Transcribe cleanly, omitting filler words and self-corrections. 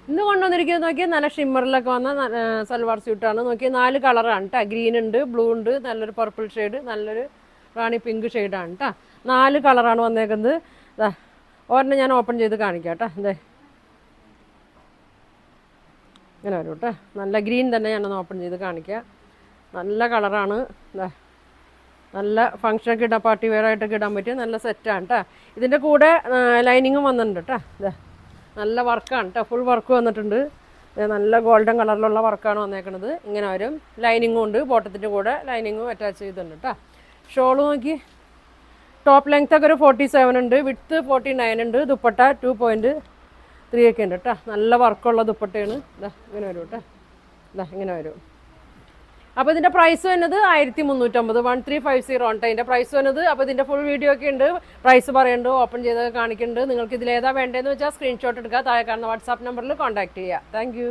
ഇന്ന് കൊണ്ടുവന്നിരിക്കുന്നത് നോക്കിയാൽ നല്ല ഷിമ്മറിലൊക്കെ വന്ന സൽവാർ സ്യൂട്ടാണ്. നോക്കിയാൽ 4 കളറാണ് കേട്ടോ. ഗ്രീൻ ഉണ്ട്, ബ്ലൂ ഉണ്ട്, നല്ലൊരു പർപ്പിൾ ഷെയ്ഡ്, നല്ലൊരു റാണി പിങ്ക് ഷെയ്ഡാണ് കേട്ടോ. 4 കളറാണ് വന്നേക്കുന്നത്. ഒരെണ്ണം ഞാൻ ഓപ്പൺ ചെയ്ത് കാണിക്കാം കേട്ടോ. അതെ, ഇങ്ങനെ വരും കേട്ടോ. നല്ല ഗ്രീൻ തന്നെ ഞാനൊന്ന് ഓപ്പൺ ചെയ്ത് കാണിക്കാം. നല്ല കളറാണ്. നല്ല ഫങ്ഷനൊക്കെ ഇടാൻ, പാർട്ടി വെയർ ആയിട്ടൊക്കെ ഇടാൻ പറ്റിയ നല്ല സെറ്റാണ് കേട്ടോ. ഇതിൻ്റെ കൂടെ ലൈനിങ്ങും വന്നിട്ടുണ്ട് കേട്ടോ. നല്ല വർക്കാണ് കേട്ടോ. ഫുൾ വർക്ക് വന്നിട്ടുണ്ട്. നല്ല ഗോൾഡൻ കളറിലുള്ള വർക്കാണ് വന്നേക്കുന്നത്. ഇങ്ങനെ വരും. ലൈനിങ്ങും ഉണ്ട്. ബോട്ടത്തിൻ്റെ കൂടെ ലൈനിങ്ങും അറ്റാച്ച് ചെയ്തിട്ടുണ്ട് കേട്ടോ. ഷോള് നോക്കി, ടോപ്പ് ലെങ്ത് ഒക്കെ ഒരു 47 ഉണ്ട്, വിഡ്ത്ത് 49 ഉണ്ട്. ദുപ്പട്ട 2.3 ഒക്കെ ഉണ്ട് കേട്ടോ. നല്ല വർക്കുള്ള ദുപ്പട്ടയാണ്. ഇങ്ങനെ വരും കേട്ടോ. ഇങ്ങനെ വരും. അപ്പോൾ ഇതിൻ്റെ പ്രൈസ് വരുന്നത് 1350, 1350 ആണ് ഇതിൻ്റെ പ്രൈസ് വരുന്നത്. അപ്പോൾ ഇതിൻ്റെ ഫുൾ വീഡിയോ ഒക്കെ ഉണ്ട്, പ്രൈസ് പറയുന്നുണ്ട്, ഓപ്പൺ ചെയ്ത് കാണിക്കുന്നുണ്ട്. നിങ്ങൾക്ക് ഇതിലേതാ വേണ്ടതെന്ന് വെച്ചാൽ സ്ക്രീൻഷോട്ട് എടുക്കുക, താഴെ കാണുന്ന വാട്സാപ്പ് നമ്പറിൽ കോൺടാക്ട് ചെയ്യുക. താങ്ക്